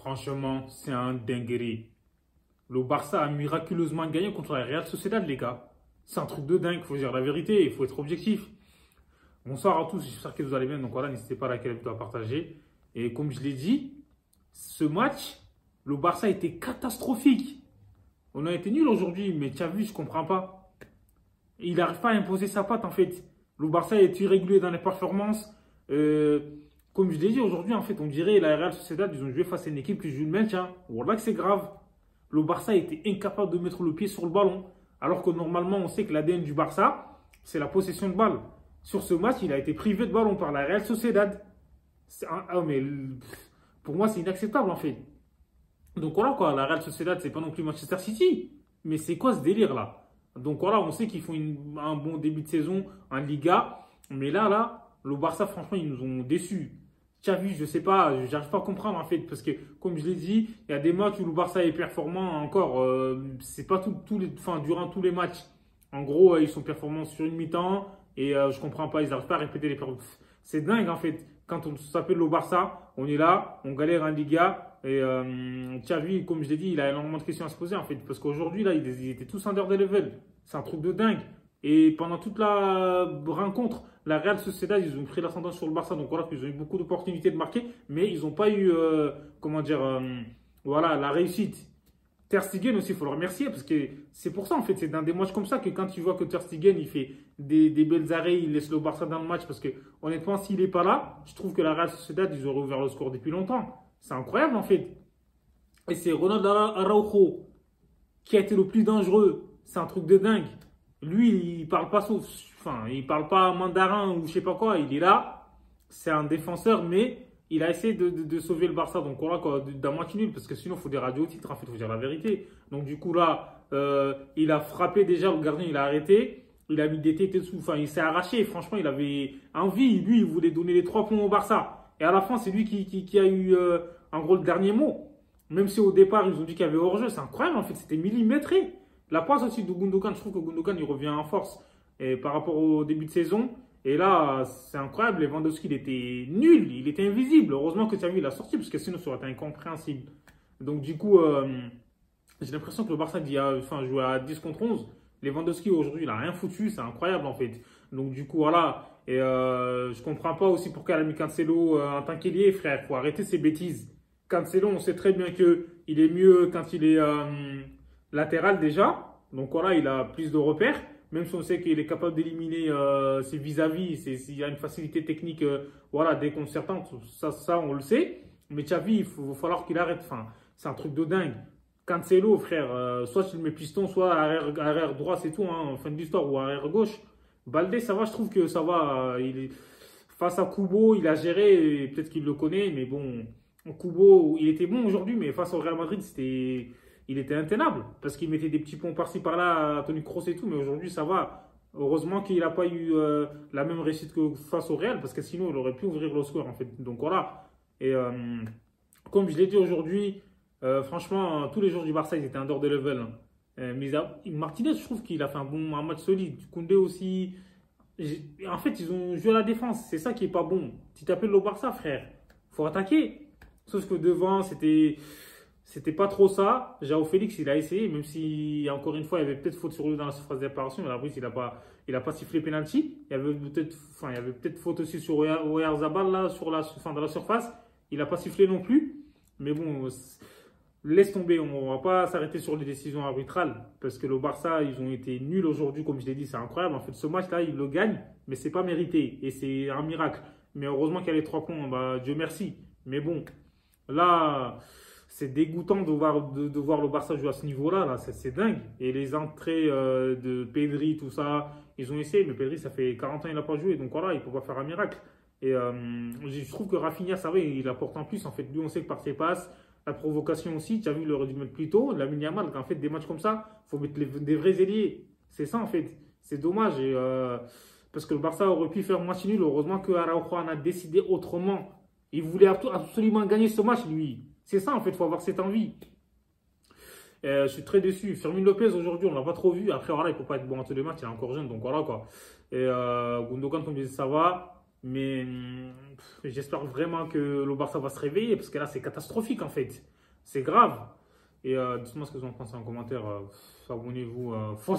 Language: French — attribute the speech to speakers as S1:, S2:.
S1: Franchement, c'est un dinguerie. Le Barça a miraculeusement gagné contre la Real Sociedad, les gars. C'est un truc de dingue, il faut dire la vérité, il faut être objectif. Bonsoir à tous, j'espère que vous allez bien. Donc voilà, n'hésitez pas à liker la vidéo, à partager. Et comme je l'ai dit, ce match, le Barça était catastrophique. On a été nul aujourd'hui, mais tu as vu, je ne comprends pas. Il n'arrive pas à imposer sa patte en fait. Le Barça est irrégulier dans les performances. Comme je l'ai dit aujourd'hui, en fait, on dirait la Real Sociedad, ils ont joué face à une équipe qui joue le maintien. Voilà que c'est grave. Le Barça était incapable de mettre le pied sur le ballon. Alors que normalement, on sait que l'ADN du Barça, c'est la possession de balle. Sur ce match, il a été privé de ballon par la Real Sociedad. Mais pour moi, c'est inacceptable en fait. Donc voilà quoi, la Real Sociedad, c'est pas non plus Manchester City. Mais c'est quoi ce délire là? Donc voilà, on sait qu'ils font un bon début de saison en Liga. Mais là, le Barça, franchement, ils nous ont déçus. Tu as vu, je sais pas, j'arrive pas à comprendre en fait. Parce que, comme je l'ai dit, il y a des matchs où le Barça est performant encore. C'est pas durant tous les matchs. En gros, ils sont performants sur une mi-temps. Et je comprends pas, ils n'arrivent pas à répéter les performances. C'est dingue en fait. Quand on s'appelle le Barça, on est là, on galère en Liga. Et tu as vu, comme je l'ai dit, il a énormément de questions à se poser en fait. Parce qu'aujourd'hui, là, ils étaient tous under the level. C'est un truc de dingue. Et pendant toute la rencontre, la Real Sociedad, ils ont pris l'ascendant sur le Barça. Donc voilà, ils ont eu beaucoup d'opportunités de marquer. Mais ils n'ont pas eu, voilà, la réussite. Ter Stegen aussi, il faut le remercier parce que c'est pour ça en fait, c'est dans des matchs comme ça que quand tu vois que Ter Stegen il fait des belles arrêts, il laisse le Barça dans le match parce que honnêtement s'il n'est pas là, je trouve que la Real Sociedad ils auraient ouvert le score depuis longtemps. C'est incroyable en fait. Et c'est Ronald Araujo qui a été le plus dangereux. C'est un truc de dingue. Lui il parle pas il parle pas mandarin ou je sais pas quoi. Il est là, c'est un défenseur mais il a essayé de sauver le Barça, donc voilà, d'un match nul, parce que sinon il faut des radios au titre, en fait, il faut dire la vérité. Donc du coup là, il a frappé déjà, le gardien il a arrêté, il a mis des têtes dessous, enfin il s'est arraché, franchement il avait envie, lui il voulait donner les 3 points au Barça. Et à la fin c'est lui qui a eu en gros le dernier mot. Même si au départ ils ont dit qu'il y avait hors-jeu, c'est incroyable en fait, c'était millimétré. La passe aussi de Gundogan, je trouve que Gundogan il revient en force et par rapport au début de saison. Et là, c'est incroyable, Lewandowski, il était nul, il était invisible. Heureusement que Xavi l'a sorti, parce que sinon, ça aurait été incompréhensible. Donc, du coup, j'ai l'impression que le Barça joue à 10 contre 11. Lewandowski, aujourd'hui, il n'a rien foutu, c'est incroyable, en fait. Donc, du coup, voilà. Et je comprends pas aussi pourquoi il a mis Cancelo en tant qu'ailier, frère. Il faut arrêter ces bêtises. Cancelo, on sait très bien qu'il est mieux quand il est latéral, déjà. Donc, voilà, il a plus de repères. Même si on sait qu'il est capable d'éliminer ses vis-à-vis, il y a une facilité technique voilà, déconcertante, ça on le sait. Mais Xavi, il va falloir qu'il arrête. Enfin, c'est un truc de dingue. Cancelo, frère, soit tu le mets piston, soit arrière droit, c'est tout, hein, fin de l'histoire, ou arrière gauche. Balde, ça va, je trouve que ça va. Face à Kubo, il a géré, peut-être qu'il le connaît, mais bon, Kubo, il était bon aujourd'hui, mais face au Real Madrid, il était intenable parce qu'il mettait des petits ponts par-ci par-là à Toni Kroos et tout, mais aujourd'hui ça va. Heureusement qu'il n'a pas eu la même réussite que face au Real parce que sinon il aurait pu ouvrir le score en fait. Donc voilà. Et comme je l'ai dit aujourd'hui, franchement, tous les joueurs du Barça ils étaient under the level. Hein. Martinez, je trouve qu'il a fait un match solide. Koundé aussi. En fait, ils ont joué à la défense. C'est ça qui est pas bon. Tu t'appelles le Barça, frère. Faut attaquer. Sauf que devant, c'était pas trop ça. João Félix, il a essayé, même si, encore une fois, il y avait peut-être faute sur lui dans la surface de réparation, mais après, il a pas sifflé penalty. Il y avait peut-être faute aussi sur Oyarzabal, là, dans la surface. Il n'a pas sifflé non plus. Mais bon, laisse tomber. On va pas s'arrêter sur les décisions arbitrales, parce que le Barça, ils ont été nuls aujourd'hui, comme je l'ai dit, c'est incroyable. En fait, ce match-là, ils le gagnent, mais c'est pas mérité. Et c'est un miracle. Mais heureusement qu'il y a les 3 points, bah, Dieu merci. Mais bon, là. C'est dégoûtant de voir le Barça jouer à ce niveau-là. Là. C'est dingue. Et les entrées de Pedri, tout ça, ils ont essayé. Mais Pedri, ça fait 40 ans qu'il n'a pas joué. Donc voilà, il ne peut pas faire un miracle. Et je trouve que Rafinha, ça va, il apporte en plus. En fait, lui, on sait que par ses passes, la provocation aussi, tu as vu, il aurait dû mettre plus tôt. Lamine Yamal, en fait, des matchs comme ça, il faut mettre des vrais ailiers. C'est ça, en fait. C'est dommage. Et, parce que le Barça aurait pu faire un match nul. Heureusement que Araujo en a décidé autrement. Il voulait absolument gagner ce match, lui. C'est ça, en fait, il faut avoir cette envie. Je suis très déçu. Fermin Lopez, aujourd'hui, on ne l'a pas trop vu. Après, voilà, il ne peut pas être bon à tous les matchs, il est encore jeune, donc voilà, quoi. Et Gundogan, comme je disais, ça va. Mais j'espère vraiment que le Barça va se réveiller, parce que là, c'est catastrophique, en fait. c'est grave. Et dites-moi ce que vous en pensez en commentaire. Abonnez-vous. Faut